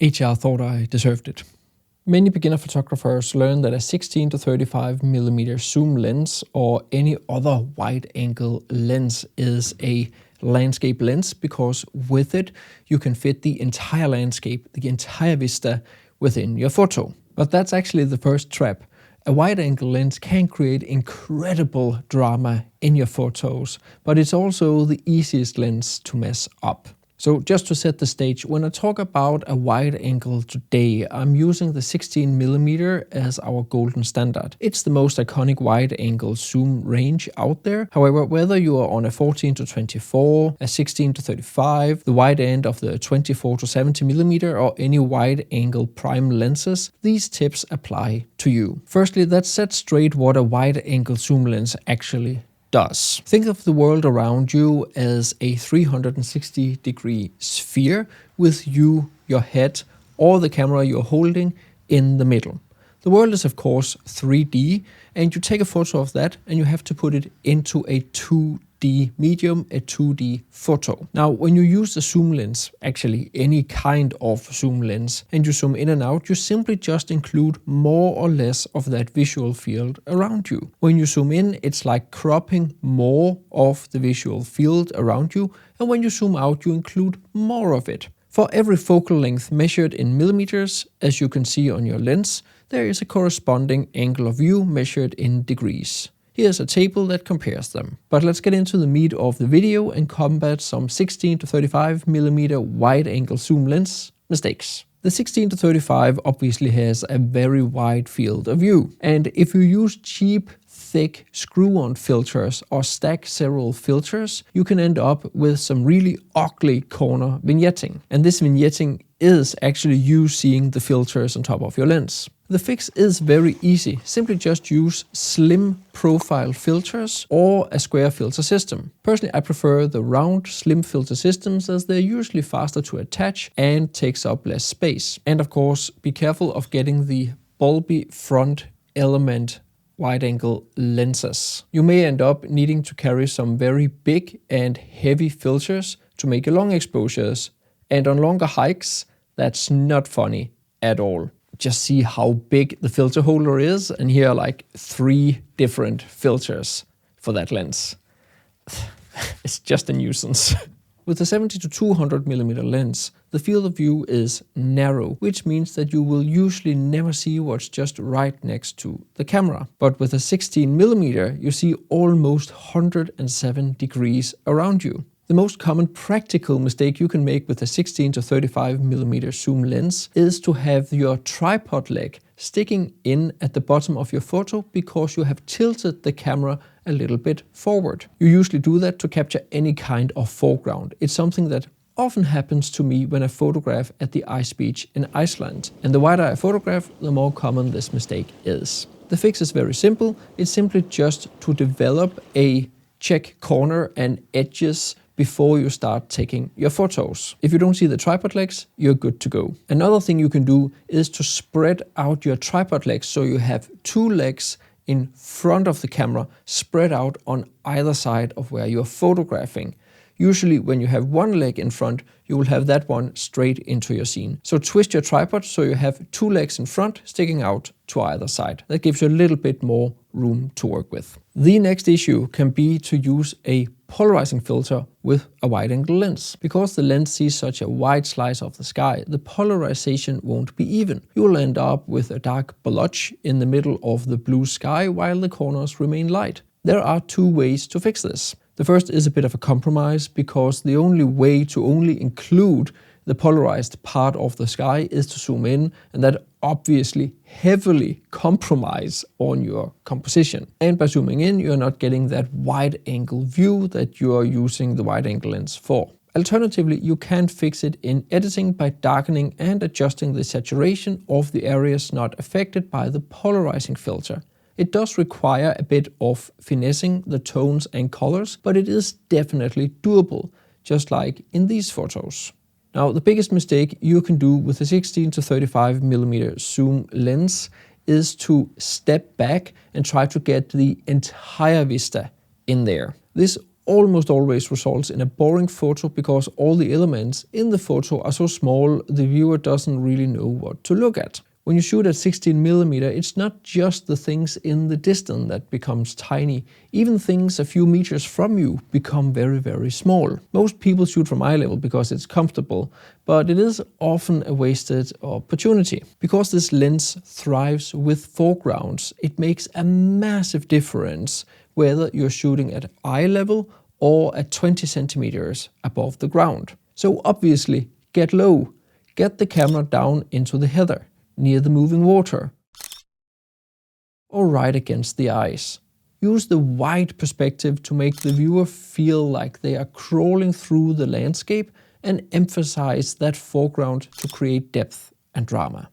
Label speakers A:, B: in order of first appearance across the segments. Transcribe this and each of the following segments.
A: HR thought I deserved it. Many beginner photographers learn that a 16 to 35 millimeter zoom lens or any other wide-angle lens is a landscape lens because with it you can fit the entire landscape, the entire vista within your photo. But that's actually the first trap. A wide-angle lens can create incredible drama in your photos, but it's also the easiest lens to mess up. So just to set the stage, when I talk about a wide angle today, I'm using the 16mm as our golden standard. It's the most iconic wide angle zoom range out there. However, whether you are on a 14 to 24, a 16 to 35, the wide end of the 24 to 70mm or any wide angle prime lenses, these tips apply to you. Firstly, let's set straight what a wide angle zoom lens actually does. Think of the world around you as a 360-degree sphere with you, your head, or the camera you're holding in the middle. The world is of course 3D, and you take a photo of that and you have to put it into a 2D medium, a 2D photo. Now, when you use the zoom lens, actually any kind of zoom lens, and you zoom in and out, you simply just include more or less of that visual field around you. When you zoom in, it's like cropping more of the visual field around you, and when you zoom out, you include more of it. For every focal length measured in millimeters, as you can see on your lens, there is a corresponding angle of view measured in degrees. Here's a table that compares them. But let's get into the meat of the video and combat some 16 to 35mm wide-angle zoom lens mistakes. The 16 to 35 obviously has a very wide field of view, and if you use cheap, thick screw-on filters or stack several filters, you can end up with some really ugly corner vignetting. And this vignetting is actually you seeing the filters on top of your lens. The fix is very easy. Simply just use slim profile filters or a square filter system. Personally, I prefer the round slim filter systems as they're usually faster to attach and takes up less space. And of course, be careful of getting the bulby front element wide-angle lenses. You may end up needing to carry some very big and heavy filters to make long exposures, and on longer hikes, that's not funny at all. Just see how big the filter holder is, and here are like 3 different filters for that lens. It's just a nuisance. With the 70 to 200mm lens, the field of view is narrow, which means that you will usually never see what's just right next to the camera. But with a 16mm, you see almost 107 degrees around you. The most common practical mistake you can make with a 16 to 35mm zoom lens is to have your tripod leg sticking in at the bottom of your photo because you have tilted the camera a little bit forward. You usually do that to capture any kind of foreground. It's something that often happens to me when I photograph at the ice beach in Iceland. And the wider I photograph, the more common this mistake is. The fix is very simple. It's simply just to develop a check corner and edges before you start taking your photos. If you don't see the tripod legs, you're good to go. Another thing you can do is to spread out your tripod legs so you have 2 legs in front of the camera spread out on either side of where you're photographing. Usually when you have 1 leg in front, you will have that one straight into your scene. So twist your tripod so you have 2 legs in front sticking out to either side. That gives you a little bit more room to work with. The next issue can be to use a polarizing filter with a wide-angle lens. Because the lens sees such a wide slice of the sky, the polarization won't be even. You will end up with a dark blotch in the middle of the blue sky while the corners remain light. There are 2 ways to fix this. The first is a bit of a compromise because the only way to only include the polarized part of the sky is to zoom in, and that obviously heavily compromise on your composition. And by zooming in, you're not getting that wide angle view that you are using the wide angle lens for. Alternatively, you can fix it in editing by darkening and adjusting the saturation of the areas not affected by the polarizing filter. It does require a bit of finessing the tones and colors, but it is definitely doable, just like in these photos. Now, the biggest mistake you can do with a 16 to 35mm zoom lens is to step back and try to get the entire vista in there. This almost always results in a boring photo because all the elements in the photo are so small the viewer doesn't really know what to look at. When you shoot at 16mm, it's not just the things in the distance that becomes tiny. Even things a few meters from you become very, very small. Most people shoot from eye level because it's comfortable, but it is often a wasted opportunity. Because this lens thrives with foregrounds, it makes a massive difference whether you're shooting at eye level or at 20 centimeters above the ground. So obviously, get low. Get the camera down into the heather, near the moving water, or right against the eyes. Use the wide perspective to make the viewer feel like they are crawling through the landscape and emphasize that foreground to create depth and drama.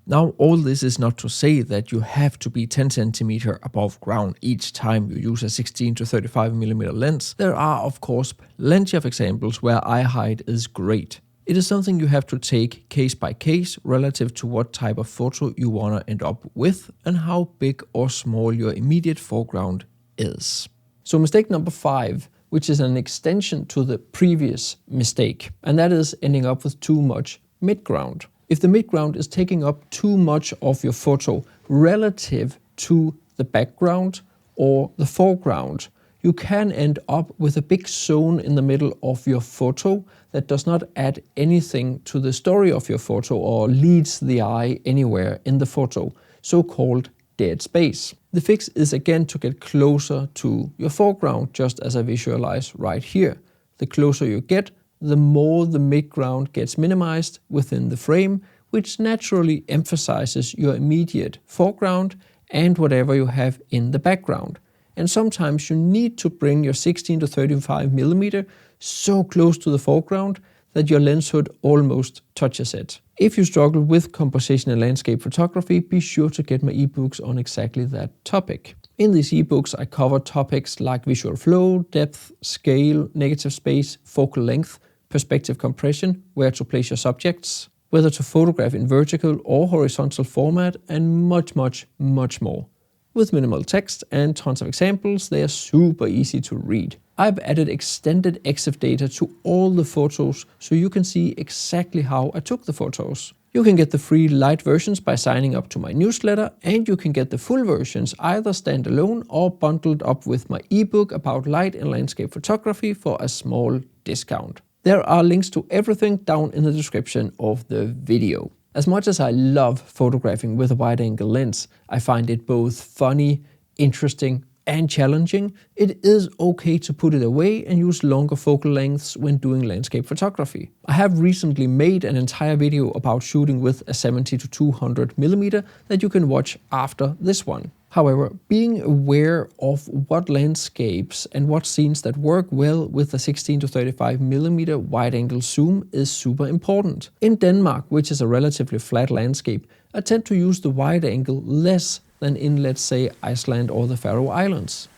A: Now, all this is not to say that you have to be 10 cm above ground each time you use a 16 to 35mm lens. There are, of course, plenty of examples where eye height is great. It is something you have to take case by case relative to what type of photo you want to end up with and how big or small your immediate foreground is. So mistake number 5, which is an extension to the previous mistake, and that is ending up with too much midground. If the midground is taking up too much of your photo relative to the background or the foreground, you can end up with a big zone in the middle of your photo that does not add anything to the story of your photo or leads the eye anywhere in the photo, so-called dead space. The fix is again to get closer to your foreground, just as I visualize right here. The closer you get, the more the midground gets minimized within the frame, which naturally emphasizes your immediate foreground and whatever you have in the background. And sometimes you need to bring your 16 to 35mm so close to the foreground that your lens hood almost touches it. If you struggle with composition and landscape photography, be sure to get my ebooks on exactly that topic. In these ebooks, I cover topics like visual flow, depth, scale, negative space, focal length, perspective compression, where to place your subjects, whether to photograph in vertical or horizontal format, and much, much more. With minimal text and tons of examples, they are super easy to read. I've added extended EXIF data to all the photos so you can see exactly how I took the photos. You can get the free light versions by signing up to my newsletter, and you can get the full versions either standalone or bundled up with my ebook about light and landscape photography for a small discount. There are links to everything down in the description of the video. As much as I love photographing with a wide-angle lens, I find it both funny, interesting, and challenging. It is okay to put it away and use longer focal lengths when doing landscape photography. I have recently made an entire video about shooting with a 70 to 200mm that you can watch after this one. However, being aware of what landscapes and what scenes that work well with a 16 to 35mm wide-angle zoom is super important. In Denmark, which is a relatively flat landscape, I tend to use the wide angle less than in, let's say, Iceland or the Faroe Islands.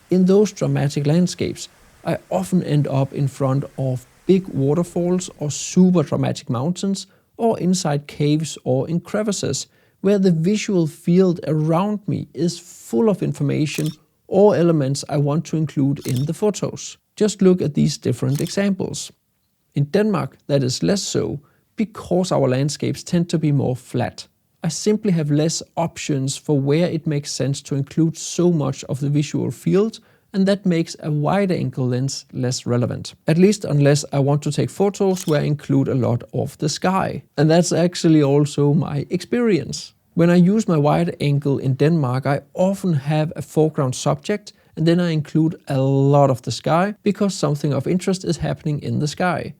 A: In those dramatic landscapes, I often end up in front of big waterfalls or super dramatic mountains, or inside caves or in crevices, where the visual field around me is full of information or elements I want to include in the photos. Just look at these different examples. In Denmark, that is less so, because our landscapes tend to be more flat. I simply have less options for where it makes sense to include so much of the visual field, and that makes a wide-angle lens less relevant. At least unless I want to take photos where I include a lot of the sky. And that's actually also my experience. When I use my wide angle in Denmark, I often have a foreground subject, and then I include a lot of the sky because something of interest is happening in the sky.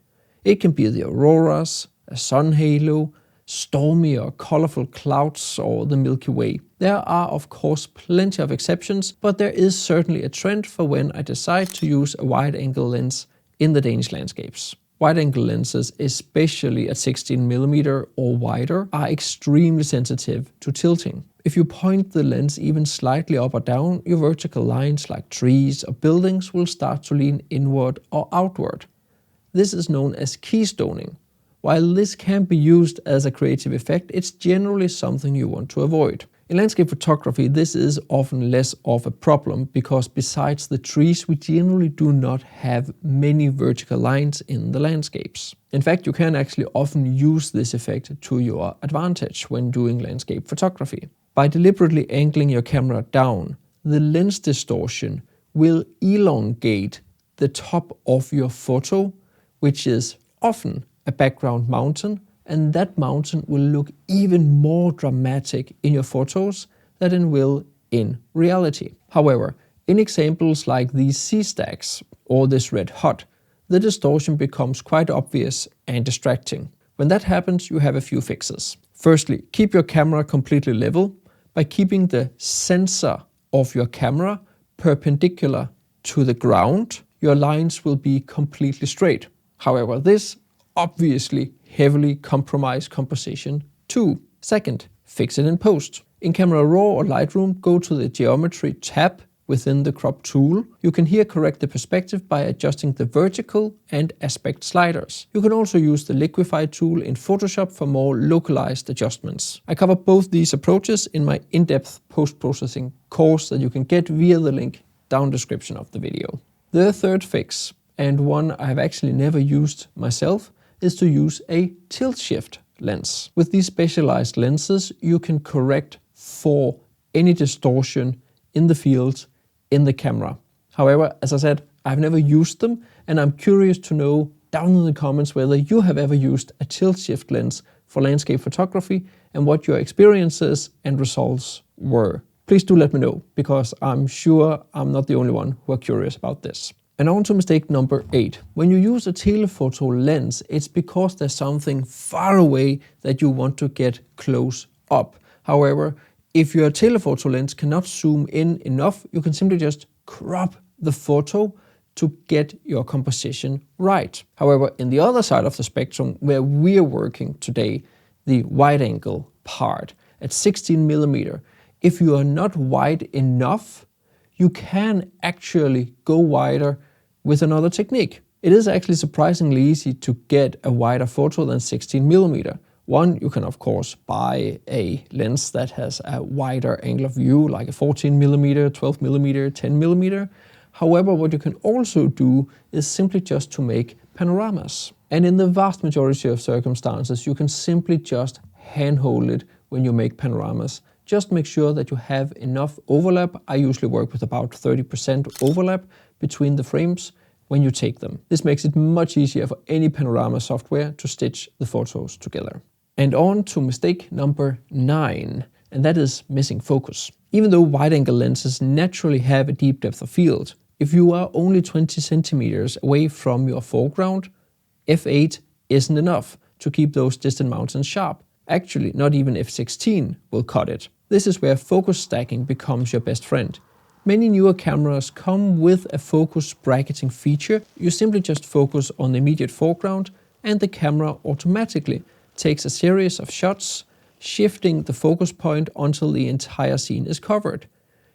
A: It can be the auroras, a sun halo, stormy or colorful clouds, or the Milky Way. There are of course plenty of exceptions, but there is certainly a trend for when I decide to use a wide-angle lens in the Danish landscapes. Wide-angle lenses, especially at 16mm or wider, are extremely sensitive to tilting. If you point the lens even slightly up or down, your vertical lines like trees or buildings will start to lean inward or outward. This is known as keystoning. While this can be used as a creative effect, it's generally something you want to avoid. In landscape photography, this is often less of a problem because besides the trees, we generally do not have many vertical lines in the landscapes. In fact, you can actually often use this effect to your advantage when doing landscape photography. By deliberately angling your camera down, the lens distortion will elongate the top of your photo, which is often a background mountain, and that mountain will look even more dramatic in your photos than it will in reality. However, in examples like these sea stacks or this red hut, the distortion becomes quite obvious and distracting. When that happens, you have a few fixes. Firstly, keep your camera completely level by keeping the sensor of your camera perpendicular to the ground. Your lines will be completely straight. However, this obviously heavily compromise composition too. Second, fix it in post. In Camera Raw or Lightroom, go to the Geometry tab within the crop tool. You can here correct the perspective by adjusting the vertical and aspect sliders. You can also use the Liquify tool in Photoshop for more localized adjustments. I cover both these approaches in my in-depth post-processing course that you can get via the link down description of the video. The third fix, and one I have actually never used myself, is to use a tilt shift lens. With these specialized lenses, you can correct for any distortion in the field in the camera. However, as I said, I've never used them, and I'm curious to know down in the comments whether you have ever used a tilt shift lens for landscape photography and what your experiences and results were. Please do let me know, because I'm sure I'm not the only one who are curious about this. And on to mistake number 8. When you use a telephoto lens, it's because there's something far away that you want to get close up. However, if your telephoto lens cannot zoom in enough, you can simply just crop the photo to get your composition right. However, in the other side of the spectrum where we're working today, the wide angle part at 16mm, if you are not wide enough, you can actually go wider with another technique. It is actually surprisingly easy to get a wider photo than 16mm. One, you can of course buy a lens that has a wider angle of view, like a 14mm, 12mm, 10mm. However, what you can also do is simply just to make panoramas. And in the vast majority of circumstances, you can simply just handhold it when you make panoramas. Just make sure that you have enough overlap. I usually work with about 30% overlap between the frames when you take them. This makes it much easier for any panorama software to stitch the photos together. And on to mistake number 9, and that is missing focus. Even though wide-angle lenses naturally have a deep depth of field, if you are only 20 centimeters away from your foreground, f8 isn't enough to keep those distant mountains sharp. Actually, not even f16 will cut it. This is where focus stacking becomes your best friend. Many newer cameras come with a focus bracketing feature. You simply just focus on the immediate foreground and the camera automatically takes a series of shots, shifting the focus point until the entire scene is covered.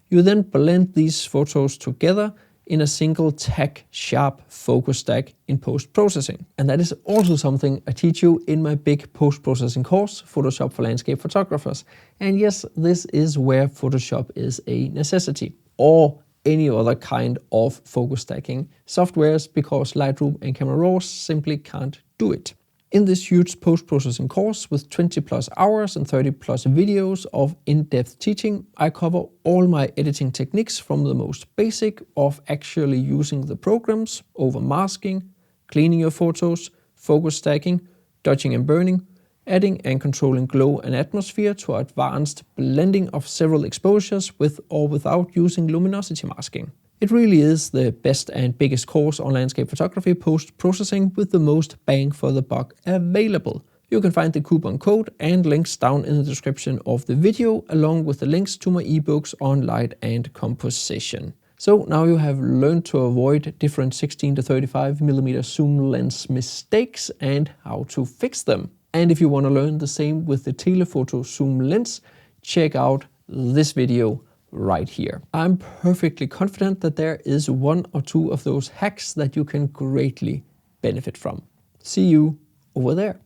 A: You then blend these photos together in a single tack sharp focus stack in post-processing. And that is also something I teach you in my big post-processing course, Photoshop for Landscape Photographers. And yes, this is where Photoshop is a necessity, or any other kind of focus stacking softwares, because Lightroom and Camera Raw simply can't do it. In this huge post-processing course with 20+ hours and 30+ videos of in-depth teaching, I cover all my editing techniques, from the most basic of actually using the programs, over masking, cleaning your photos, focus stacking, dodging and burning, adding and controlling glow and atmosphere, to advanced blending of several exposures with or without using luminosity masking. It really is the best and biggest course on landscape photography post-processing with the most bang for the buck available. You can find the coupon code and links down in the description of the video, along with the links to my ebooks on light and composition. So now you have learned to avoid different 16 to 35mm zoom lens mistakes and how to fix them. And if you want to learn the same with the telephoto zoom lens, check out this video right here. I'm perfectly confident that there is one or two of those hacks that you can greatly benefit from. See you over there.